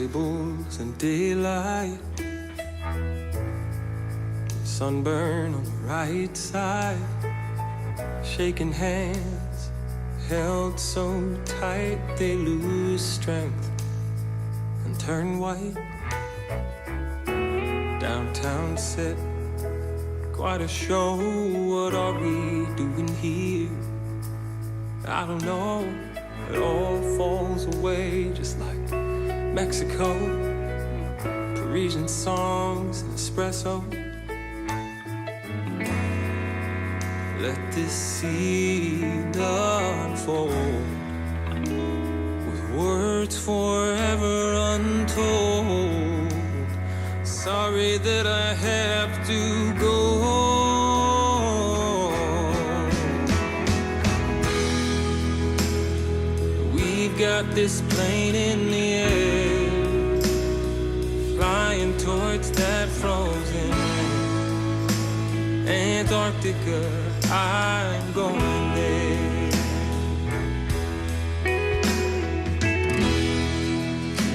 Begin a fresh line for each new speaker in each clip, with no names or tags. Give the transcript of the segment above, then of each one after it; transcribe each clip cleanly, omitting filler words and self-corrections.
tables and daylight, sunburn on the right side, shaking hands, held so tight they lose strength and turn white. Downtown set, quite a show, what are we doing here? I don't know, it all falls away just like Mexico, Parisian songs and espresso. Let this seed unfold with words forever untold. Sorry that I have to go. We've got this plane in the air, flying towards that frozen Antarctica. I'm going there.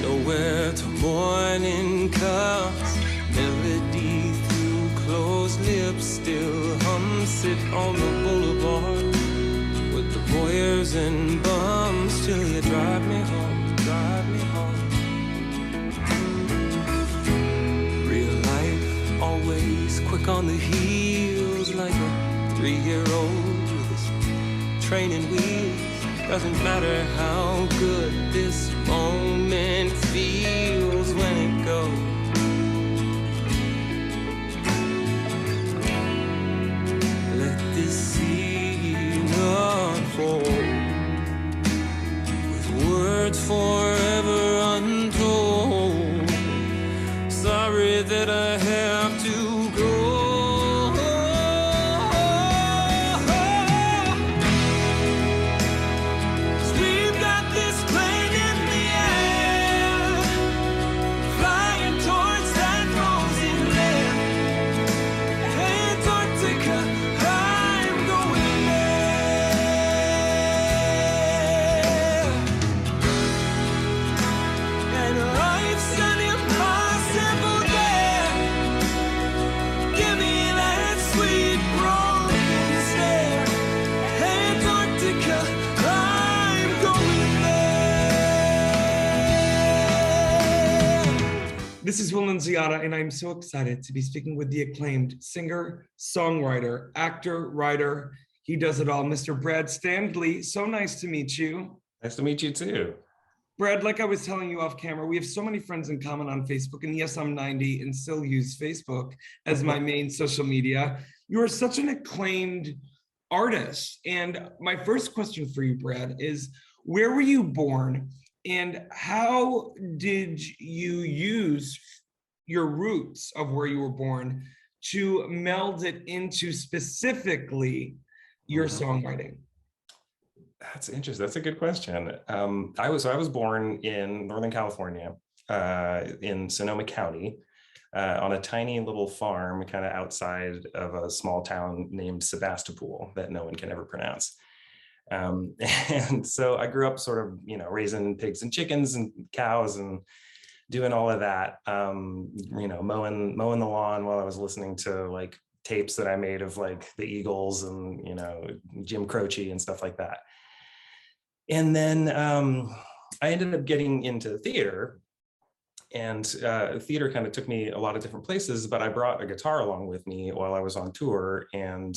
Nowhere till morning comes, melody through closed lips still hums. Sit on the boulevard with the voyeurs and bums till you drive me home, drive me home. Real life always quick on the heels, like a 3-year-old with his training wheels. Doesn't matter how good this moment feels when it goes. Let this seed unfold with words forever untold. Sorry that I have to go.
This is Will Nunziata, and I'm so excited to be speaking with the acclaimed singer, songwriter, actor, writer. He does it all, Mr. Brad Standley. So nice to meet you.
Nice to meet you too.
Brad, like I was telling you off camera, we have so many friends in common on Facebook, and yes, I'm 90 and still use Facebook as my main social media. You are such an acclaimed artist. And my first question for you, Brad, is where were you born? And how did you use your roots of where you were born to meld it into specifically your songwriting?
That's interesting. That's a good question. I was born in Northern California, in Sonoma County, on a tiny little farm kind of outside of a small town named Sebastopol that no one can ever pronounce. And so I grew up sort of, raising pigs and chickens and cows and doing all of that, mowing the lawn while I was listening to like tapes that I made of like the Eagles and, Jim Croce and stuff like that. And then I ended up getting into theater, and theater kind of took me a lot of different places, but I brought a guitar along with me while I was on tour and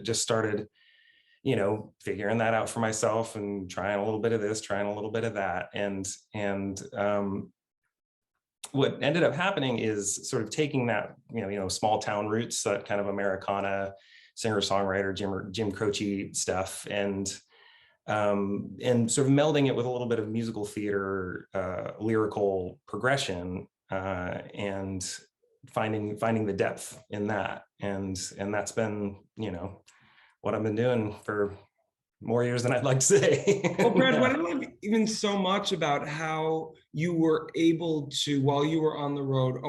just started figuring that out for myself and trying a little bit of this, trying a little bit of that. And what ended up happening is sort of taking that, small town roots, that kind of Americana singer-songwriter, Jim Croce stuff, and sort of melding it with a little bit of musical theater, lyrical progression, and finding the depth in that. And that's been, what I've been doing for more years than I'd like to say.
Well, Brad, what I love even so much about how you were able to, while you were on the road,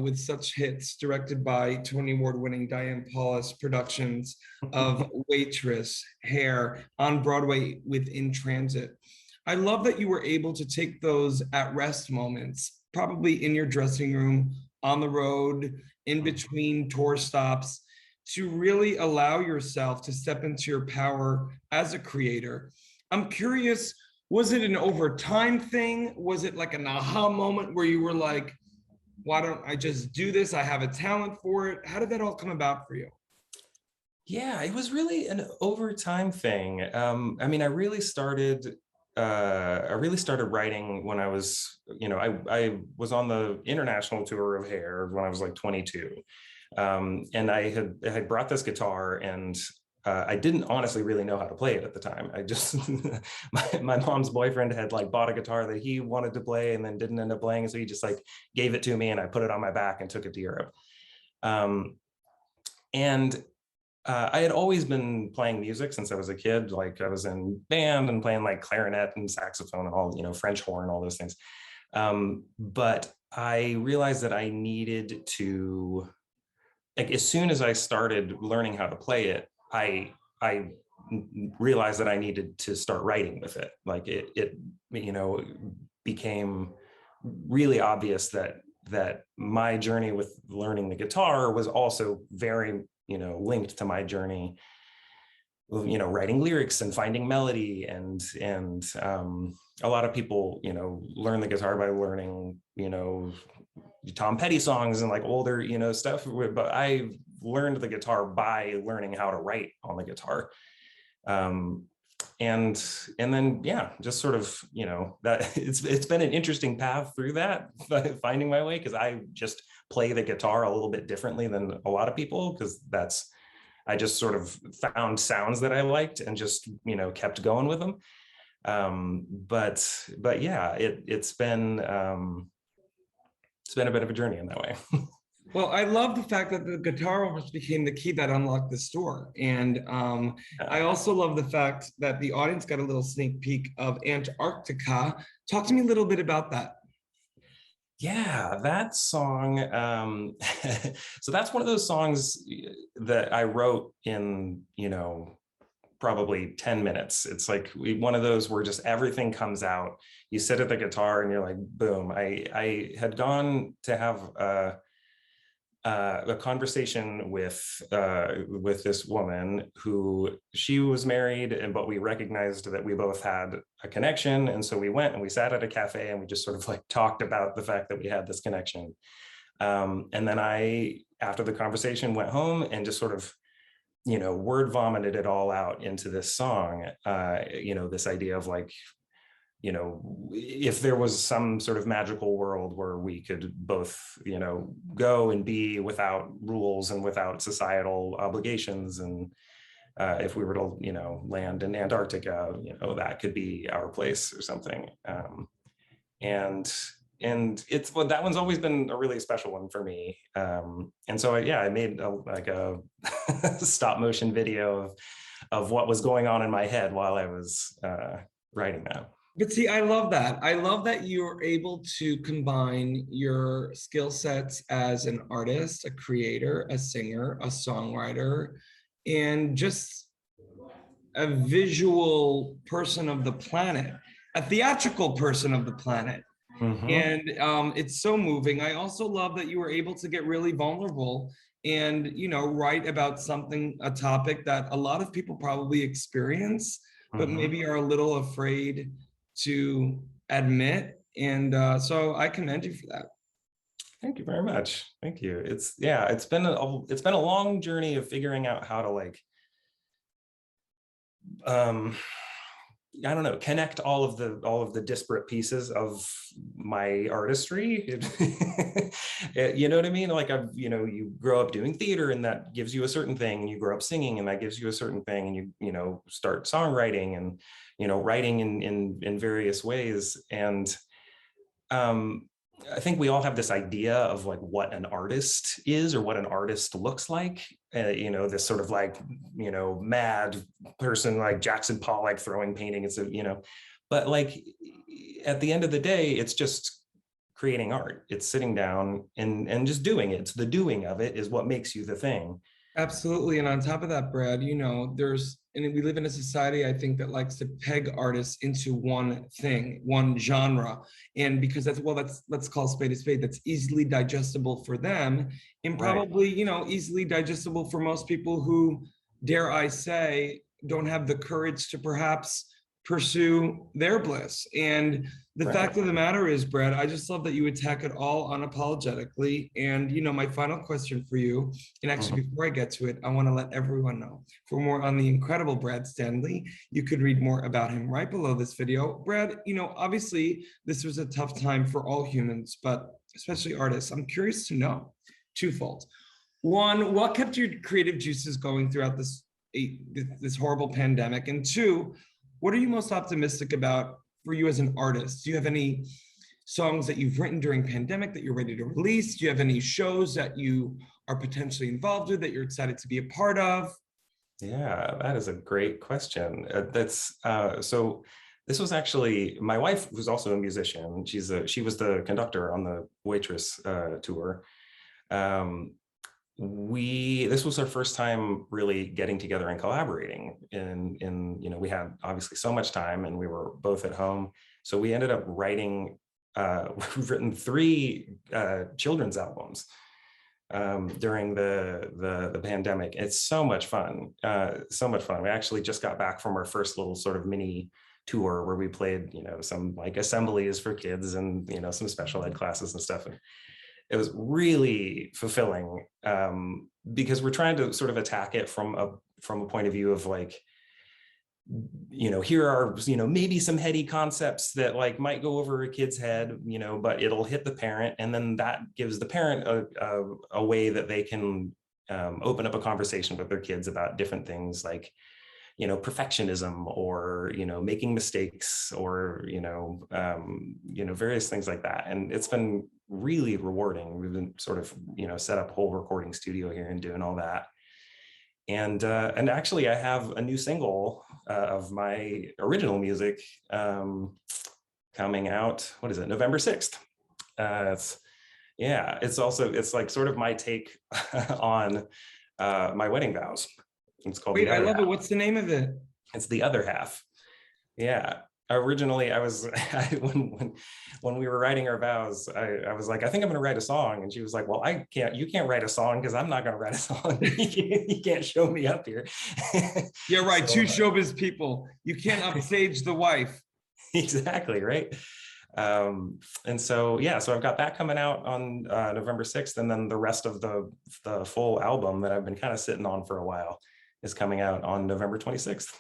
with such hits directed by Tony Award-winning Diane Paulus productions of Waitress, Hair, on Broadway with In Transit. I love that you were able to take those at rest moments, probably in your dressing room, on the road, in between tour stops, to really allow yourself to step into your power as a creator. I'm curious, was it an over time thing? Was it like an aha moment where you were like, why don't I just do this? I have a talent for it. How did that all come about for you?
Yeah, it was really an overtime thing. I mean, I really started writing when I was, I was on the international tour of Hair when I was like 22. And I had brought this guitar, and I didn't honestly really know how to play it at the time. I just, my mom's boyfriend had like bought a guitar that he wanted to play and then didn't end up playing. So he just like gave it to me, and I put it on my back and took it to Europe. And I had always been playing music since I was a kid. Like I was in band and playing like clarinet and saxophone and all, French horn, all those things. But I realized that I needed to, like, as soon as I started learning how to play it, I realized that I needed to start writing with it. Like it became really obvious that my journey with learning the guitar was also very linked to my journey, writing lyrics and finding melody, and a lot of people learn the guitar by learning Tom Petty songs and like older stuff, but I learned the guitar by learning how to write on the guitar. And then just sort of that it's been an interesting path through that, finding my way, because I just play the guitar a little bit differently than a lot of people, because I just sort of found sounds that I liked and just kept going with them. But yeah, it's been a bit of a journey in that way.
Well, I love the fact that the guitar almost became the key that unlocked the store. And I also love the fact that the audience got a little sneak peek of Antarctica. Talk to me a little bit about that.
Yeah, that song. So that's one of those songs that I wrote in, probably 10 minutes. It's like one of those where just everything comes out. You sit at the guitar and you're like, boom. I had gone to have a conversation with this woman who, she was married, but we recognized that we both had a connection, and so we went and we sat at a cafe and we just sort of like talked about the fact that we had this connection. And then I, after the conversation, went home and just sort of word vomited it all out into this song. This idea of like, if there was some sort of magical world where we could both, go and be without rules and without societal obligations, and if we were to, land in Antarctica, that could be our place or something. And it's, well, that one's always been a really special one for me. And so I made a stop motion video of what was going on in my head while I was writing that.
But see, I love that. I love that you're able to combine your skill sets as an artist, a creator, a singer, a songwriter, and just a visual person of the planet, a theatrical person of the planet. Mm-hmm. And it's so moving. I also love that you were able to get really vulnerable and, write about a topic that a lot of people probably experience, but mm-hmm. maybe are a little afraid to admit. And so I commend you for that.
Thank you very much. Thank you. It's been a long journey of figuring out how to like, I don't know, connect all of the disparate pieces of my artistry. You know what I mean? Like you grow up doing theater and that gives you a certain thing, and you grow up singing and that gives you a certain thing, and you start songwriting and writing in various ways. And I think we all have this idea of like what an artist is or what an artist looks like. This sort of like, mad person like Jackson Pollock throwing painting. It's but like at the end of the day, it's just creating art. It's sitting down and just doing it. It's the doing of it is what makes you the thing.
Absolutely. And on top of that, Brad, and we live in a society, I think, that likes to peg artists into one thing, one genre. And because let's call spade a spade, that's easily digestible for them and
Right.
probably, easily digestible for most people who, dare I say, don't have the courage to perhaps pursue their bliss. And the
Right.
fact of the matter is, Brad, I just love that you attack it all unapologetically. And, my final question for you, and actually,
Mhm.
before I get to it, I want to let everyone know, for more on the incredible Brad Stanley, you could read more about him right below this video. Brad, obviously, this was a tough time for all humans, but especially artists. I'm curious to know twofold. One, what kept your creative juices going throughout this horrible pandemic? And two, what are you most optimistic about for you as an artist? Do you have any songs that you've written during pandemic that you're ready to release? Do you have any shows that you are potentially involved with that you're excited to be a part of?
Yeah, that is a great question. That's so. This was actually my wife, who's also a musician. She was the conductor on the Waitress tour. Um, this was our first time really getting together and collaborating. We had obviously so much time, and we were both at home, so we ended up writing. We've written 3 children's albums during the pandemic. It's so much fun, so much fun. We actually just got back from our first little sort of mini tour where we played, some like assemblies for kids and, some special ed classes and stuff. And it was really fulfilling because we're trying to sort of attack it from a point of view of like, here are, maybe some heady concepts that like might go over a kid's head, but it'll hit the parent. And then that gives the parent a way that they can open up a conversation with their kids about different things like, perfectionism or, making mistakes or, various things like that. And it's been really rewarding. We've been sort of, set up a whole recording studio here and doing all that. And actually, I have a new single of my original music coming out. What is it? November 6th. It's like sort of my take on my wedding vows. It's called
Wait,
The
I
Other
love it.
Half.
What's the name of it?
It's The Other Half. Yeah. Originally, when we were writing our vows, I was like, I think I'm going to write a song. And she was like, well, you can't write a song because I'm not going to write a song. You can't show me up here.
Yeah, right.
So,
Two showbiz people. You can't upstage the wife.
exactly, right. And so, yeah, so I've got that coming out on November 6th. And then the rest of the full album that I've been kind of sitting on for a while is coming out on November 26th.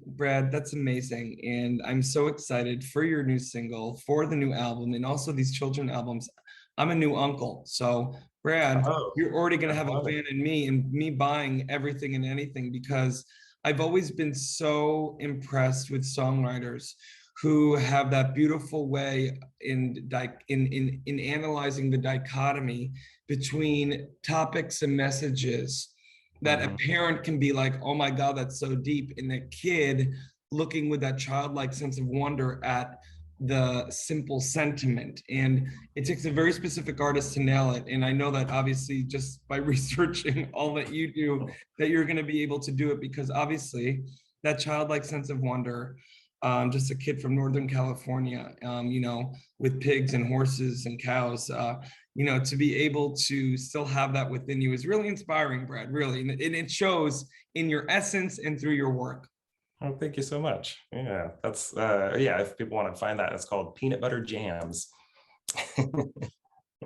Brad, that's amazing. And I'm so excited for your new single, for the new album, and also these children albums. I'm a new uncle. So, Brad,
Oh,
you're already going
I
to have a
love it.
fan in me and me buying everything and anything because I've always been so impressed with songwriters who have that beautiful way in analyzing the dichotomy between topics and messages that a
Mhm.
parent can be like, oh my God, that's so deep. And a kid looking with that childlike sense of wonder at the simple sentiment. And it takes a very specific artist to nail it. And I know that obviously just by researching all that you do, that you're going to be able to do it because obviously that childlike sense of wonder, just a kid from Northern California, with pigs and horses and cows, to be able to still have that within you is really inspiring, Brad, really. And it shows in your essence and through your work.
Oh, thank you so much. Yeah, that's if people want to find that, it's called Peanut Butter Jams.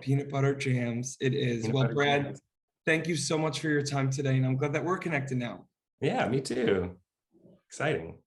Peanut butter jams, it is.
Peanut
Well,
butter
Brad,
jams.
thank you so much for your time today. And I'm glad that we're connected now.
Yeah, me too. Exciting.